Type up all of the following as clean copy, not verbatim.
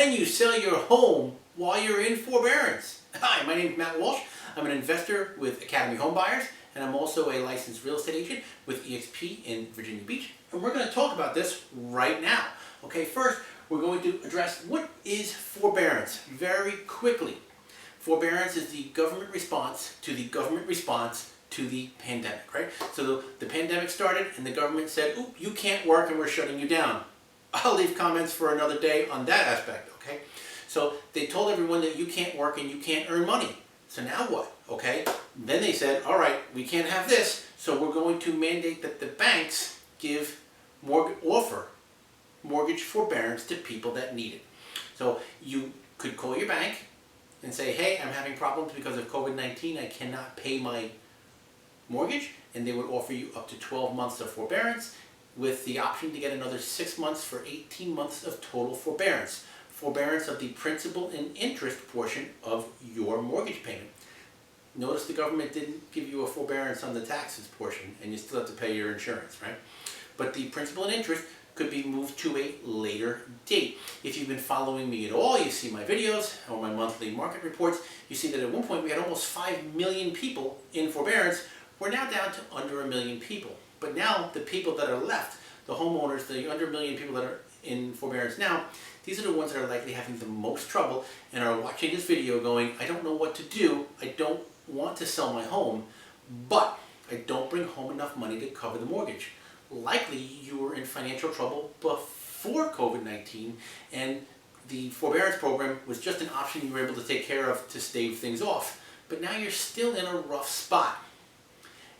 Can you sell your home while you're in forbearance? Hi, my name is Matt Walsh. I'm an investor with Academy Home Buyers, and I'm also a licensed real estate agent with EXP in Virginia Beach. And we're going to talk about this right now. Okay, first, we're going to address what is forbearance very quickly. Forbearance is the government response to the government response to the pandemic, right? So the pandemic started and the government said, "Ooh, you can't work and we're shutting you down." I'll leave comments for another day on that aspect, okay? So they told everyone that you can't work and you can't earn money. So now what, okay? Then they said, all right, we can't have this, so we're going to mandate that the banks offer mortgage forbearance to people that need it. So you could call your bank and say, hey, I'm having problems because of COVID-19, I cannot pay my mortgage, and they would offer you up to 12 months of forbearance with the option to get another 6 months for 18 months of total forbearance. Forbearance of the principal and interest portion of your mortgage payment. Notice the government didn't give you a forbearance on the taxes portion, and you still have to pay your insurance, right? But the principal and interest could be moved to a later date. If you've been following me at all, you see my videos or my monthly market reports, you see that at one point we had almost 5 million people in forbearance. We're now down to under 1 million people. But now the people that are left, the homeowners, the under 1 million people that are in forbearance now, these are the ones that are likely having the most trouble and are watching this video going, I don't know what to do, I don't want to sell my home, but I don't bring home enough money to cover the mortgage. Likely you were in financial trouble before COVID-19 and the forbearance program was just an option you were able to take care of to stave things off. But now you're still in a rough spot.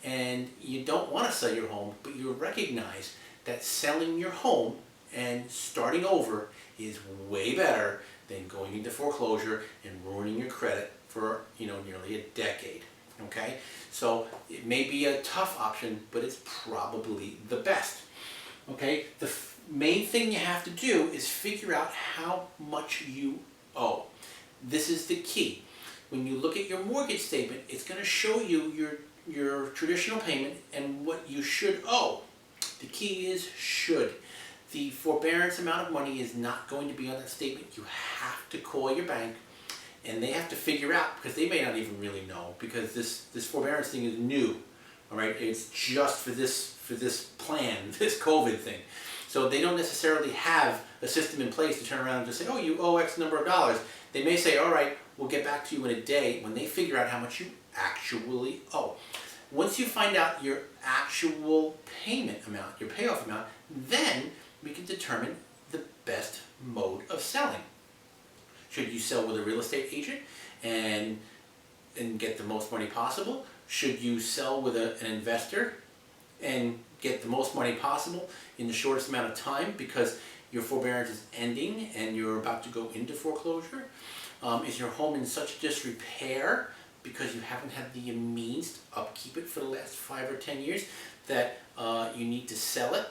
And you don't want to sell your home, but you recognize that selling your home and starting over is way better than going into foreclosure and ruining your credit for nearly a decade. Okay, so it may be a tough option, but it's probably the best. Okay, the main thing you have to do is figure out how much you owe. This is the key. When you look at your mortgage statement, it's going to show you your traditional payment and what you should owe. The key is should. The forbearance amount of money is not going to be on that statement. You have to call your bank and they have to figure out, because they may not even really know, because this forbearance thing is new. All right, it's just for this plan, this COVID thing. So they don't necessarily have a system in place to turn around and just say, oh, you owe X number of dollars. They may say, all right, we'll get back to you in a day, when they figure out how much you actually owe. Once you find out your actual payment amount, your payoff amount, then we can determine the best mode of selling. Should you sell with a real estate agent and get the most money possible? Should you sell with an investor and get the most money possible in the shortest amount of time because your forbearance is ending and you're about to go into foreclosure? Is your home in such disrepair because you haven't had the means to upkeep it for the last 5 or 10 years that you need to sell it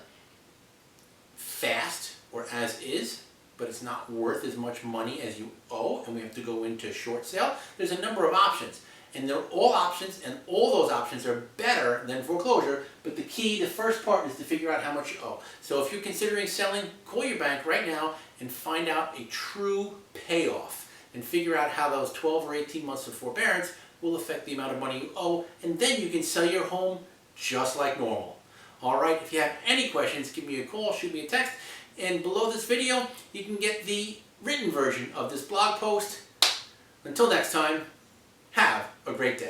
fast or as is, but it's not worth as much money as you owe and we have to go into short sale? There's a number of options, and they're all options, and all those options are better than foreclosure, but the key, the first part, is to figure out how much you owe. So if you're considering selling, call your bank right now and find out a true payoff and figure out how those 12 or 18 months of forbearance will affect the amount of money you owe, and then you can sell your home just like normal. All right, if you have any questions, give me a call, shoot me a text, and below this video, you can get the written version of this blog post. Until next time, have a great day.